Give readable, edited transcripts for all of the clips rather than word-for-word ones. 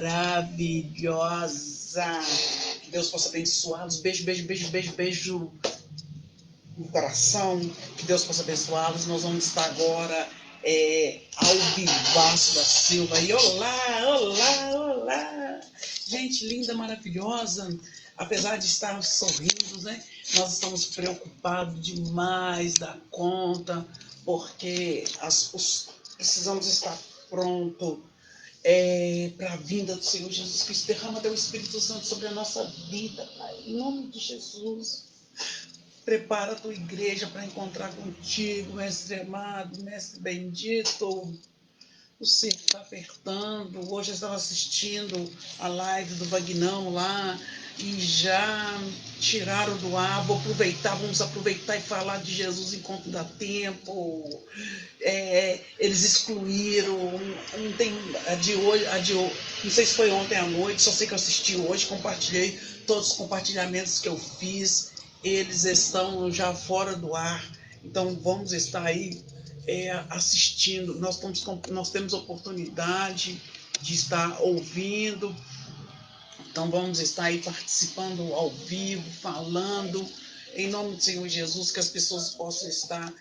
maravilhosa. Que Deus possa abençoá-los. Beijo, beijo, beijo, beijo, beijo no coração. Que Deus possa abençoá-los. Nós vamos estar agora ao vivaço da Silva. E olá, olá, olá. Gente linda, maravilhosa. Apesar de estarmos sorrindo, né? Nós estamos preocupados demais da conta, porque precisamos estar pronto para a vinda do Senhor Jesus Cristo. Derrama teu Espírito Santo sobre a nossa vida, Pai. Em nome de Jesus. Prepara a tua igreja para encontrar contigo, mestre amado, mestre bendito. O cerco está apertando. Hoje eu estava assistindo a live do Vagnão lá e já tiraram do ar. Vamos aproveitar e falar de Jesus enquanto dá tempo. Eles excluíram. Não tem a de hoje, não sei se foi ontem à noite, só sei que eu assisti hoje, compartilhei todos os compartilhamentos que eu fiz. Eles estão já fora do ar. Então vamos estar aí assistindo. Nós temos oportunidade de estar ouvindo. Então vamos estar aí participando ao vivo, falando, em nome do Senhor Jesus, que as pessoas possam estar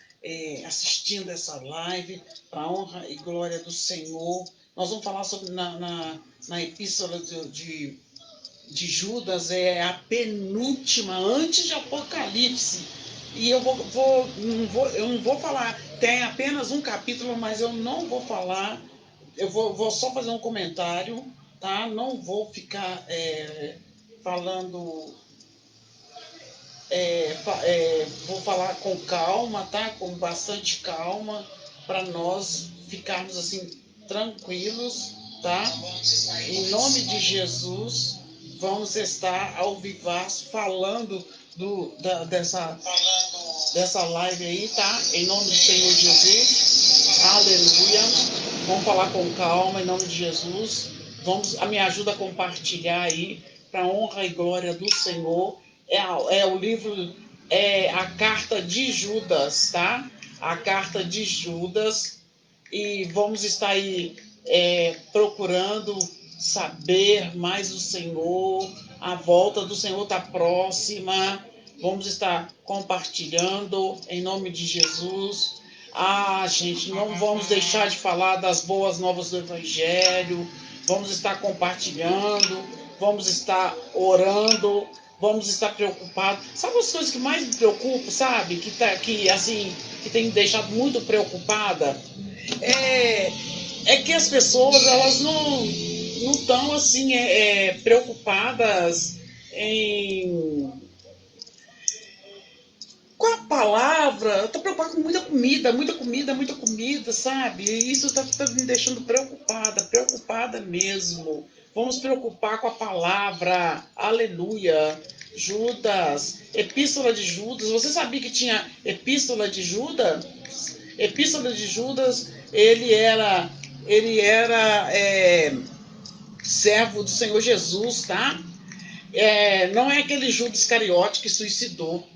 assistindo essa live, para a honra e glória do Senhor. Nós vamos falar sobre na epístola de Judas, a penúltima, antes de Apocalipse. E eu não vou falar, tem apenas um capítulo, mas eu não vou falar, eu vou só fazer um comentário, tá? Não vou ficar falando, vou falar com calma, tá? Com bastante calma, para nós ficarmos assim tranquilos, tá? Em nome de Jesus, vamos estar ao vivaço falando dessa live aí, tá? Em nome do Senhor Jesus. Aleluia. Vamos falar com calma, em nome de Jesus. Me ajuda a compartilhar aí, para a honra e glória do Senhor. O livro, a carta de Judas, tá? A carta de Judas. E vamos estar aí procurando saber mais do Senhor. A volta do Senhor está próxima. Vamos estar compartilhando em nome de Jesus. Gente, não vamos deixar de falar das boas novas do Evangelho. Vamos estar compartilhando. Vamos estar orando. Vamos estar preocupados. Sabe as coisas que mais me preocupam, sabe? Que tem me deixado muito preocupada? É que as pessoas, elas não estão assim preocupadas com a palavra. Eu estou preocupada com muita comida, sabe? E isso está me deixando preocupada mesmo. Vamos preocupar com a palavra. Aleluia. Judas, epístola de Judas. Você sabia que tinha epístola de Judas? Epístola de Judas, ele era servo do Senhor Jesus, tá? Não é aquele Judas Iscariote que suicidou,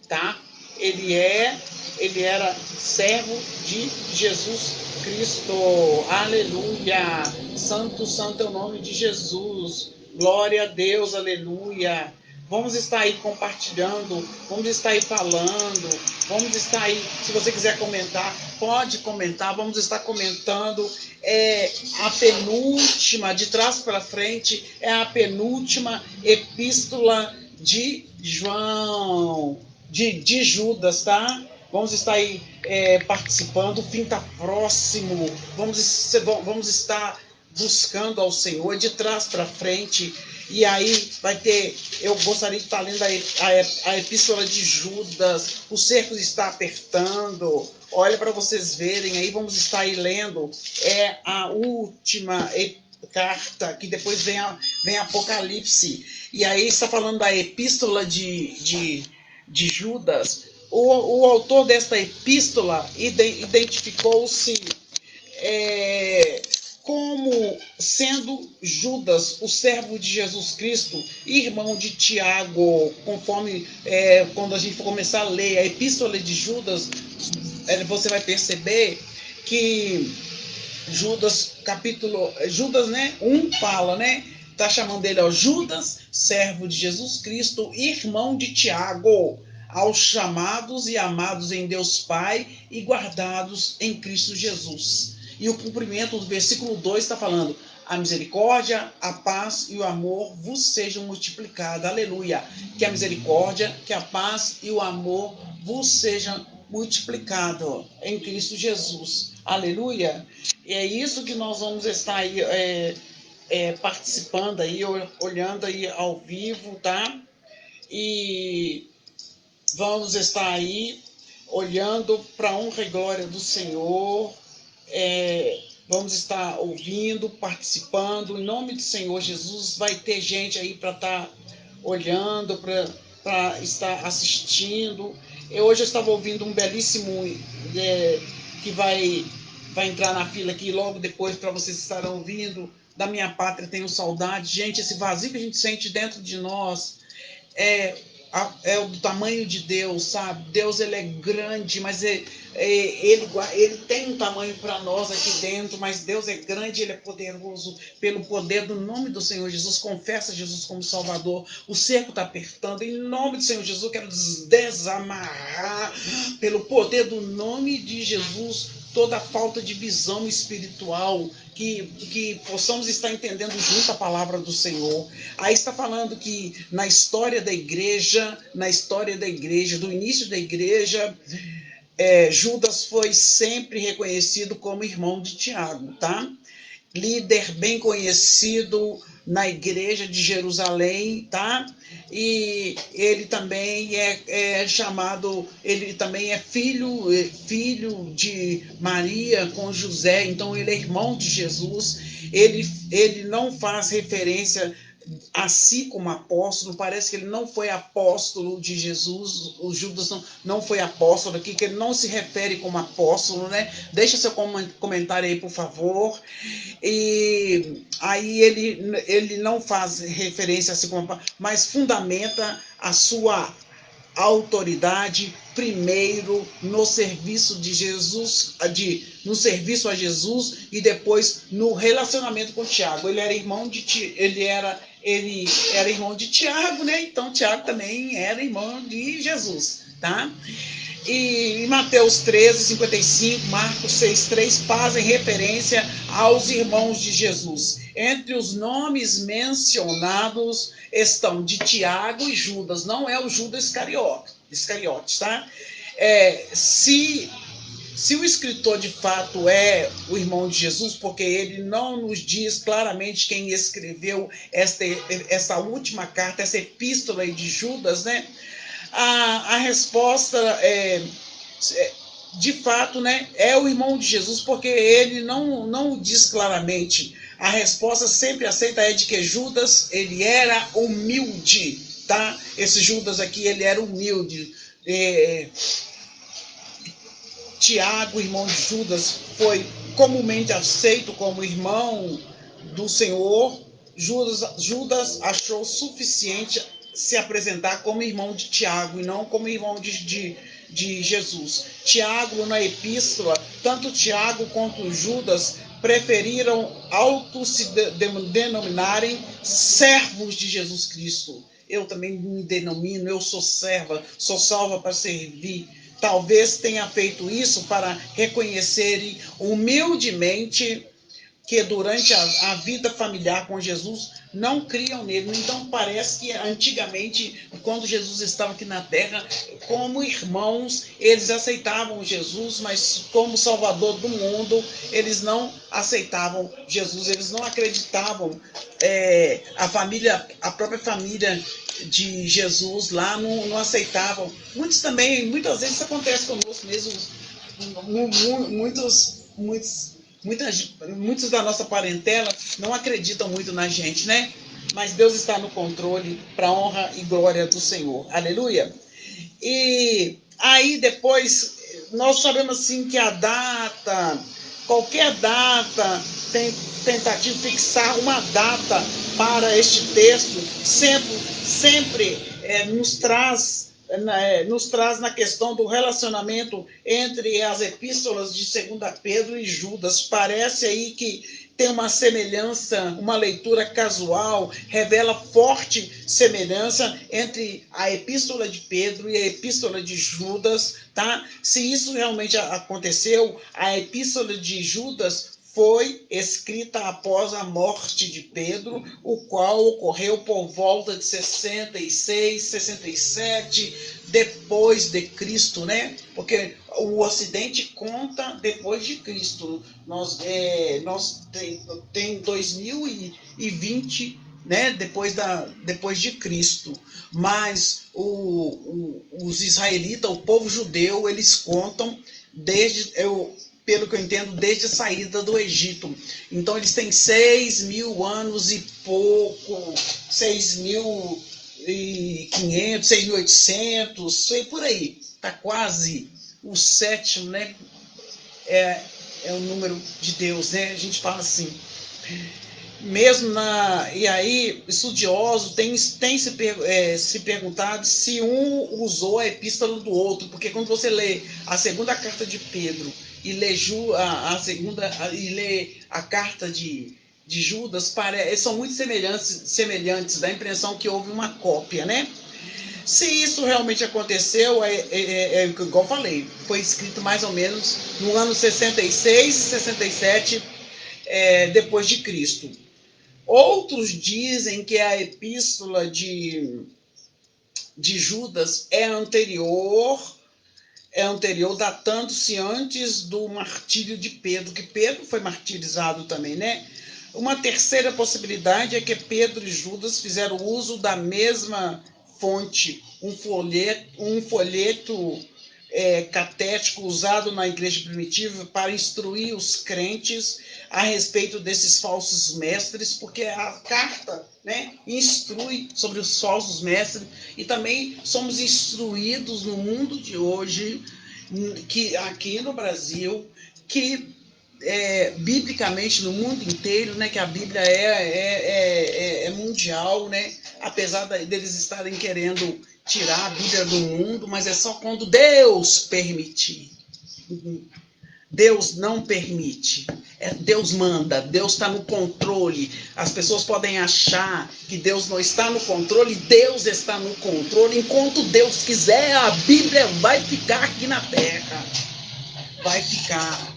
tá? Ele era servo de Jesus Cristo. Aleluia. Santo, santo é o nome de Jesus. Glória a Deus, aleluia. Vamos estar aí compartilhando, vamos estar aí falando, vamos estar aí, se você quiser comentar, pode comentar, vamos estar comentando. A penúltima, de trás para frente, é a penúltima epístola de João, de Judas, tá? Vamos estar aí participando, o fim está próximo, vamos estar buscando ao Senhor de trás para frente. E aí vai ter, eu gostaria de estar lendo a epístola de Judas. O cerco está apertando. Olha para vocês verem aí, vamos estar aí lendo. É a última carta, que depois vem Apocalipse. E aí está falando da epístola de Judas. O autor desta epístola identificou-se como sendo Judas, o servo de Jesus Cristo, irmão de Tiago, conforme quando a gente for começar a ler a epístola de Judas, você vai perceber que Judas, Judas, né? 1 fala, né? Tá chamando ele, ó, Judas, servo de Jesus Cristo, irmão de Tiago, aos chamados e amados em Deus Pai e guardados em Cristo Jesus. E o cumprimento do versículo 2 está falando: a misericórdia, a paz e o amor vos sejam multiplicados. Aleluia. Que a misericórdia, que a paz e o amor vos sejam multiplicados em Cristo Jesus. Aleluia. E é isso que nós vamos estar aí participando aí, olhando aí ao vivo, tá? E vamos estar aí olhando para a honra e glória do Senhor. Vamos estar ouvindo, participando. Em nome do Senhor Jesus, vai ter gente aí para estar olhando, para estar assistindo. Hoje eu estava ouvindo um belíssimo que vai entrar na fila aqui logo depois para vocês estarem ouvindo. Da minha pátria tenho saudade. Gente, esse vazio que a gente sente dentro de nós é o tamanho de Deus, sabe? Deus, ele é grande, mas ele tem um tamanho para nós aqui dentro, mas Deus é grande, ele é poderoso. Pelo poder do nome do Senhor Jesus, confessa Jesus como Salvador. O cerco está apertando. Em nome do Senhor Jesus, eu quero desamarrar, pelo poder do nome de Jesus, toda falta de visão espiritual, que possamos estar entendendo junto a palavra do Senhor. Aí está falando que na história da igreja, do início da igreja, Judas foi sempre reconhecido como irmão de Tiago, tá? Líder bem conhecido na igreja de Jerusalém, tá? E ele também é chamado, ele também é filho de Maria com José, então ele é irmão de Jesus. Ele não faz referência a si como apóstolo, parece que ele não foi apóstolo de Jesus, o Judas não foi apóstolo aqui, que ele não se refere como apóstolo, né? Deixa seu comentário aí, por favor. E aí ele não faz referência assim como, mas fundamenta a sua autoridade primeiro no serviço de Jesus, no serviço a Jesus, e depois no relacionamento com Tiago. Ele era irmão de Tiago, né? Então Tiago também era irmão de Jesus, tá? E em Mateus 13, 55, Marcos 6, 3 fazem referência aos irmãos de Jesus. Entre os nomes mencionados estão de Tiago e Judas, não é o Judas Iscariotes, tá? Se o escritor de fato é o irmão de Jesus, porque ele não nos diz claramente quem escreveu essa última carta, essa epístola de Judas, né? A resposta de fato, né, é o irmão de Jesus, porque ele não diz claramente. A resposta sempre aceita é de que Judas, ele era humilde, tá? Esse Judas aqui, ele era humilde. Tiago, irmão de Judas, foi comumente aceito como irmão do Senhor. Judas achou suficiente se apresentar como irmão de Tiago e não como irmão de Jesus. Tiago, na epístola, tanto Tiago quanto Judas preferiram se denominarem servos de Jesus Cristo. Eu também me denomino, eu sou serva, sou salva para servir. Talvez tenha feito isso para reconhecerem humildemente que durante a vida familiar com Jesus não criam nele. Então parece que antigamente, quando Jesus estava aqui na terra, como irmãos, eles aceitavam Jesus, mas como Salvador do mundo, eles não aceitavam Jesus, eles não acreditavam. A própria família de Jesus lá não aceitavam. Muitas vezes isso acontece conosco mesmo. Muitos da nossa parentela não acreditam muito na gente, né? Mas Deus está no controle para a honra e glória do Senhor. Aleluia! E aí depois nós sabemos assim que a data, qualquer data, tem tentativa de fixar uma data para este texto, sempre nos traz nos traz na questão do relacionamento entre as epístolas de 2 Pedro e Judas. Parece aí que tem uma semelhança, uma leitura casual, revela forte semelhança entre a epístola de Pedro e a epístola de Judas, tá? Se isso realmente aconteceu, a epístola de Judas foi escrita após a morte de Pedro, o qual ocorreu por volta de 66, 67 depois de Cristo, né? Porque o Ocidente conta depois de Cristo. Nós tem 2020, né? Depois de Cristo. Mas os israelitas, o povo judeu, eles contam pelo que eu entendo, desde a saída do Egito. Então, eles têm 6.000 anos e pouco, 6.500, 6.800, sei por aí. Está quase o sétimo, né? É o número de Deus, né? A gente fala assim. E aí, estudiosos têm se perguntado se um usou a epístola do outro, porque quando você lê a segunda carta de Pedro e lê a carta de Judas, são muito semelhantes, dá a impressão que houve uma cópia, né? Se isso realmente aconteceu, igual eu falei, foi escrito mais ou menos no ano 66, 67, depois de Cristo. Outros dizem que a epístola de Judas é anterior, datando-se antes do martírio de Pedro, que Pedro foi martirizado também, né? Uma terceira possibilidade é que Pedro e Judas fizeram uso da mesma fonte, um folheto catético usado na igreja primitiva para instruir os crentes a respeito desses falsos mestres, porque a carta, né, instrui sobre os falsos mestres, e também somos instruídos no mundo de hoje, que aqui no Brasil, que biblicamente no mundo inteiro, né, que a Bíblia é mundial, né, apesar deles estarem querendo tirar a Bíblia do mundo, mas é só quando Deus permitir. Deus não permite. Deus manda, Deus está no controle. As pessoas podem achar que Deus não está no controle, Deus está no controle. Enquanto Deus quiser, a Bíblia vai ficar aqui na terra. Vai ficar.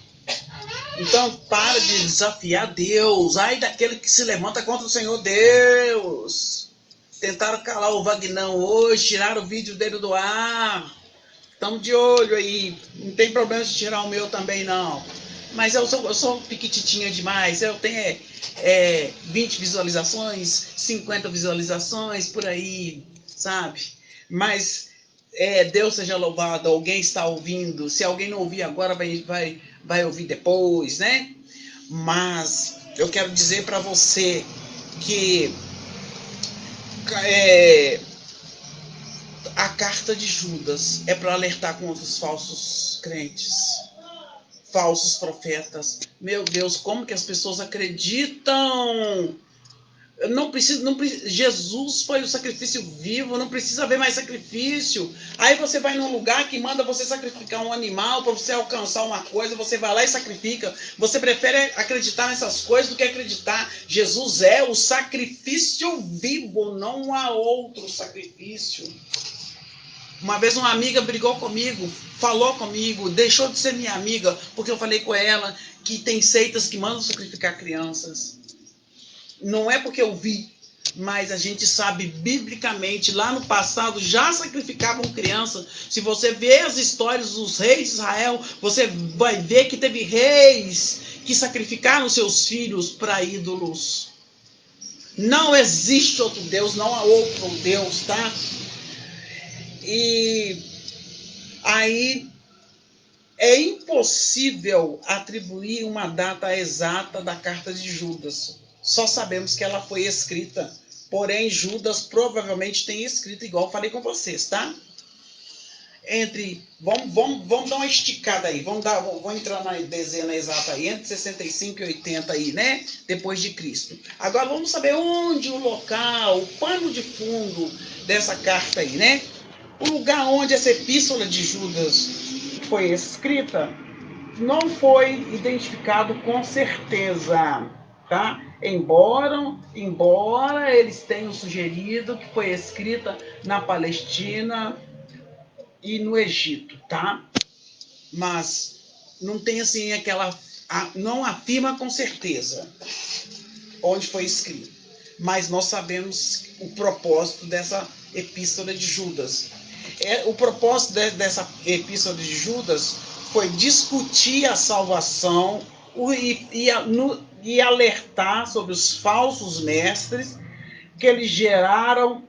Então, para de desafiar Deus. Ai daquele que se levanta contra o Senhor Deus. Tentaram calar o Vagnão hoje, tiraram o vídeo dele do ar. Estamos de olho aí. Não tem problema de tirar o meu também, não. Mas eu sou piquititinha demais. Eu tenho 20 visualizações, 50 visualizações, por aí, sabe? Mas Deus seja louvado. Alguém está ouvindo. Se alguém não ouvir agora, vai ouvir depois, né? Mas eu quero dizer para você que a carta de Judas é para alertar contra os falsos crentes, falsos profetas. Meu Deus, como que as pessoas acreditam? Jesus foi o sacrifício vivo, não precisa haver mais sacrifício. Aí você vai num lugar que manda você sacrificar um animal para você alcançar uma coisa, você vai lá e sacrifica. Você prefere acreditar nessas coisas do que acreditar. Jesus é o sacrifício vivo, não há outro sacrifício. Uma vez uma amiga brigou comigo, falou comigo, deixou de ser minha amiga, porque eu falei com ela que tem seitas que mandam sacrificar crianças. Não é porque eu vi, mas a gente sabe biblicamente, lá no passado já sacrificavam crianças. Se você vê as histórias dos reis de Israel, você vai ver que teve reis que sacrificaram seus filhos para ídolos. Não existe outro Deus, não há outro Deus, tá? E aí é impossível atribuir uma data exata da carta de Judas. Só sabemos que ela foi escrita. Porém, Judas provavelmente tem escrito, igual eu falei com vocês, tá? Vamos dar uma esticada aí. Vamos entrar na dezena exata aí, entre 65 e 80 aí, né? Depois de Cristo. Agora vamos saber onde o local, o pano de fundo dessa carta aí, né? O lugar onde essa epístola de Judas foi escrita não foi identificado com certeza, tá? Embora eles tenham sugerido que foi escrita na Palestina e no Egito, tá? Mas não tem assim não afirma com certeza onde foi escrito. Mas nós sabemos o propósito dessa epístola de Judas. O propósito dessa epístola de Judas foi discutir a salvação e alertar sobre os falsos mestres que geraram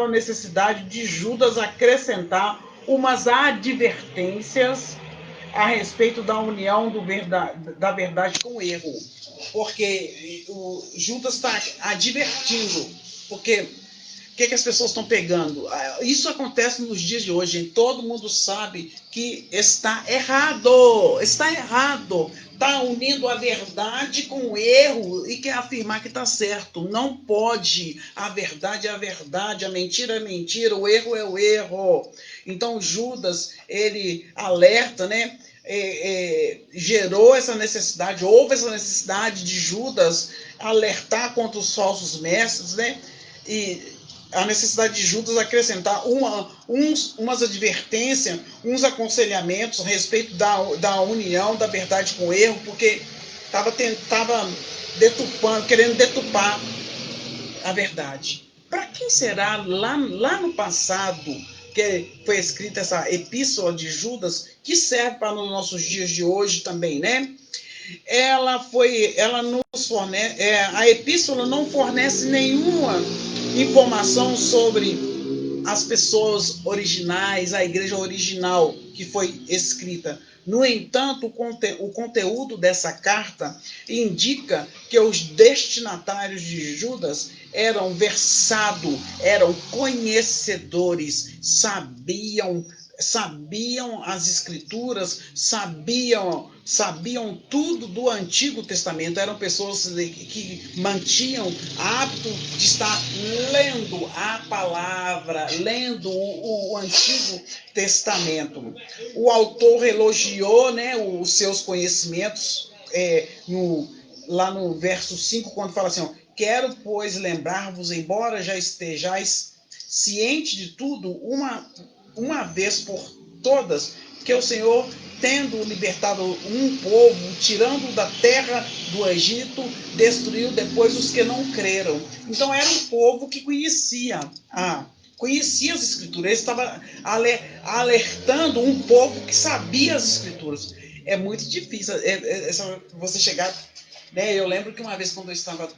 a necessidade de Judas acrescentar umas advertências a respeito da união da verdade com o erro. Porque o Judas está advertindo, porque o que as pessoas estão pegando? Isso acontece nos dias de hoje, hein? Todo mundo sabe que está errado, está unindo a verdade com o erro e quer afirmar que está certo. Não pode. A verdade é a verdade, a mentira é a mentira, o erro é o erro. Então Judas, ele alerta, né? Gerou essa necessidade, houve essa necessidade de Judas alertar contra os falsos mestres, né? E a necessidade de Judas acrescentar umas advertências, uns aconselhamentos a respeito da união da verdade com o erro, porque estava querendo detupar a verdade. Para quem será lá no passado que foi escrita essa epístola de Judas, que serve para os nossos dias de hoje também, né? Ela nos fornece, a epístola não fornece nenhuma informação sobre as pessoas originais, a igreja original que foi escrita. No entanto, o conteúdo dessa carta indica que os destinatários de Judas eram versados, eram conhecedores, sabiam as escrituras, sabiam tudo do Antigo Testamento, eram pessoas que mantinham hábito de estar lendo a palavra, lendo o Antigo Testamento. O autor elogiou, né, os seus conhecimentos lá no verso 5, quando fala assim, ó, quero, pois, lembrar-vos, embora já estejais ciente de tudo, uma vez por todas, que o Senhor, tendo libertado um povo, tirando da terra do Egito, destruiu depois os que não creram. Então era um povo que conhecia as Escrituras. Ele estava alertando um povo que sabia as Escrituras. É muito difícil você chegar... Né? Eu lembro que uma vez, quando eu estava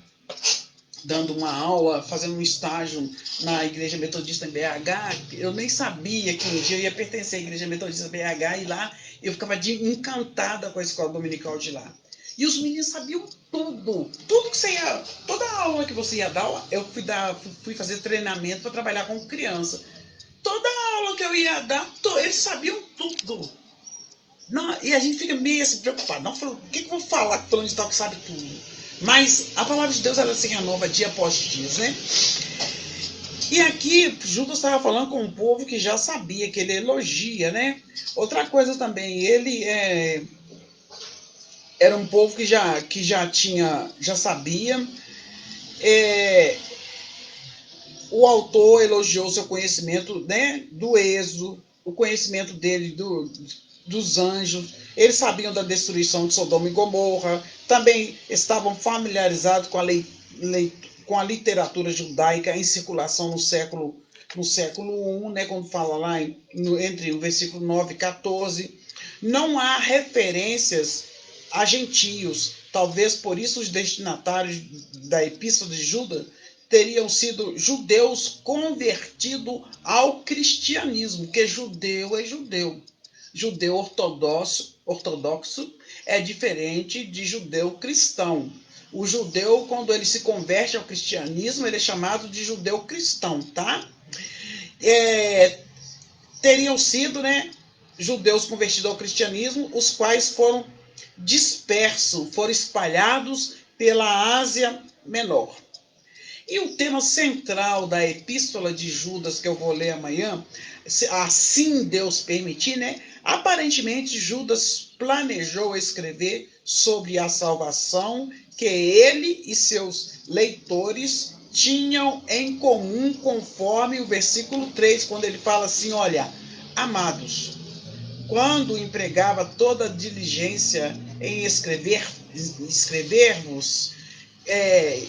dando uma aula, fazendo um estágio na Igreja Metodista em BH, eu nem sabia que um dia eu ia pertencer à Igreja Metodista BH, e lá eu ficava encantada com a escola dominical de lá. E os meninos sabiam tudo que você ia, toda a aula que você ia dar, eu fui fazer treinamento para trabalhar com criança. Toda a aula que eu ia dar, eles sabiam tudo. Não, e a gente fica meio assim, preocupado. Não, o que eu vou falar com o fulano de tal que sabe tudo? Mas a palavra de Deus, ela se renova dia após dia, né? E aqui, Judas estava falando com um povo que já sabia, que ele elogia, né? Outra coisa também, ele era um povo que já sabia. O autor elogiou seu conhecimento, né, do Êxodo, o conhecimento dele dos anjos. Eles sabiam da destruição de Sodoma e Gomorra, também estavam familiarizados com a literatura judaica em circulação no século I, né, quando fala lá entre o versículo 9 e 14. Não há referências a gentios. Talvez por isso os destinatários da Epístola de Judas teriam sido judeus convertidos ao cristianismo, porque judeu é judeu. Judeu ortodoxo é diferente de judeu cristão. O judeu, quando ele se converte ao cristianismo, ele é chamado de judeu cristão, tá? Teriam sido, né, judeus convertidos ao cristianismo, os quais foram dispersos, foram espalhados pela Ásia Menor. E o tema central da epístola de Judas, que eu vou ler amanhã, assim Deus permitir, né? Aparentemente, Judas planejou escrever sobre a salvação que ele e seus leitores tinham em comum, conforme o versículo 3, quando ele fala assim: olha, amados, quando empregava toda a diligência em escrever-vos,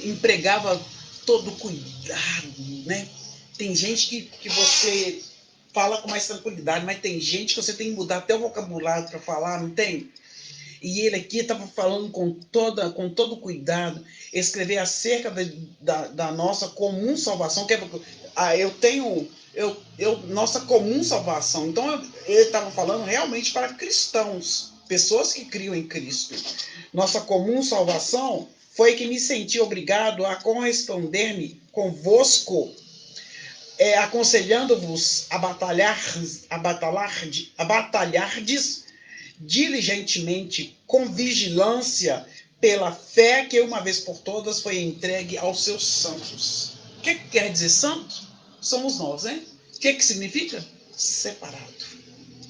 empregava todo cuidado, né? Tem gente que você fala com mais tranquilidade, mas tem gente que você tem que mudar até o vocabulário para falar, não tem? E ele aqui estava falando com todo cuidado, escrever acerca da nossa comum salvação, que é, nossa comum salvação. Então ele estava falando realmente para cristãos, pessoas que criam em Cristo. Nossa comum salvação foi que me senti obrigado a corresponder-me convosco, aconselhando-vos a batalhardes diligentemente, com vigilância, pela fé que uma vez por todas foi entregue aos seus santos. O que quer dizer santo? Somos nós, hein? O que significa? Separado.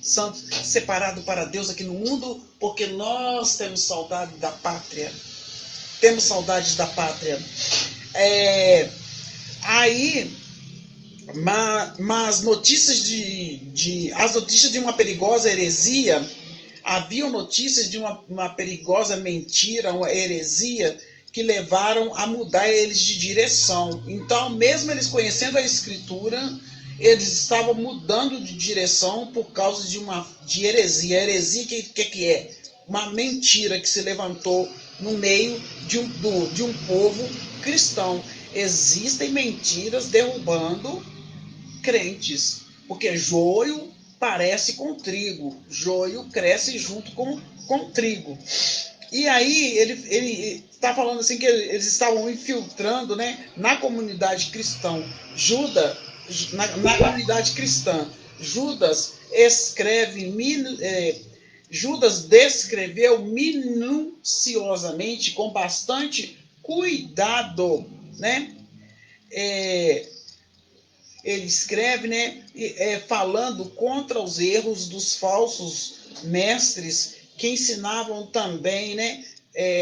Santo, separado para Deus aqui no mundo, porque nós temos saudade da pátria. Temos saudades da pátria. Mas notícias as notícias de uma perigosa heresia, haviam notícias de uma perigosa mentira, uma heresia, que levaram a mudar eles de direção. Então, mesmo eles conhecendo a Escritura, eles estavam mudando de direção por causa de heresia. A heresia, que é? Uma mentira que se levantou no meio de um povo cristão. Existem mentiras derrubando crentes, porque joio parece com trigo, joio cresce junto com trigo. E aí ele está falando assim que eles estavam infiltrando, né, na comunidade cristã. Na comunidade cristã, Judas descreveu minuciosamente, com bastante cuidado, né? Ele escreve, né, falando contra os erros dos falsos mestres que ensinavam também, né,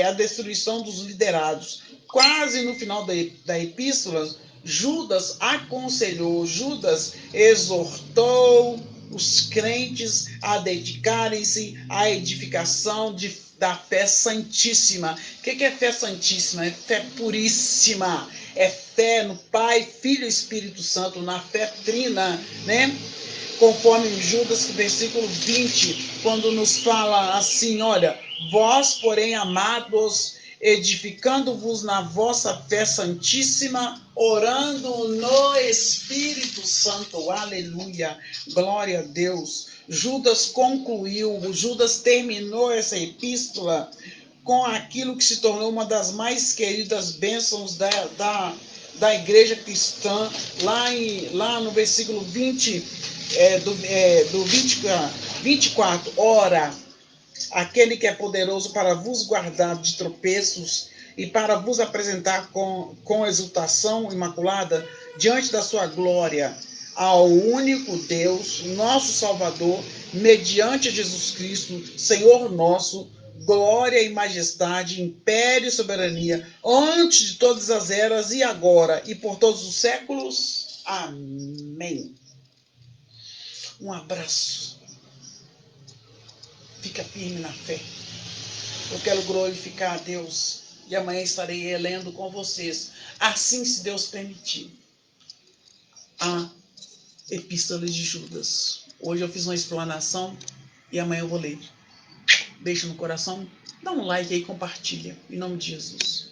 a destruição dos liderados. Quase no final da epístola, Judas aconselhou, Judas exortou os crentes a dedicarem-se à edificação da fé santíssima. O que é fé santíssima? É fé puríssima. É fé no Pai, Filho e Espírito Santo, na fé trina, né? Conforme Judas, versículo 20, quando nos fala assim, olha, vós, porém, amados, edificando-vos na vossa fé santíssima, orando no Espírito Santo, aleluia, glória a Deus. Judas terminou essa epístola com aquilo que se tornou uma das mais queridas bênçãos da igreja cristã, lá no versículo 20, do 24. Ora, aquele que é poderoso para vos guardar de tropeços e para vos apresentar com exultação imaculada diante da sua glória, ao único Deus, nosso Salvador, mediante Jesus Cristo, Senhor nosso, glória e majestade, império e soberania, antes de todas as eras e agora e por todos os séculos. Amém. Um abraço. Fica firme na fé. Eu quero glorificar a Deus e amanhã estarei lendo com vocês, assim se Deus permitir, a Epístola de Judas. Hoje eu fiz uma explanação e amanhã eu vou ler. Beijo no coração, dá um like aí e compartilha. Em nome de Jesus.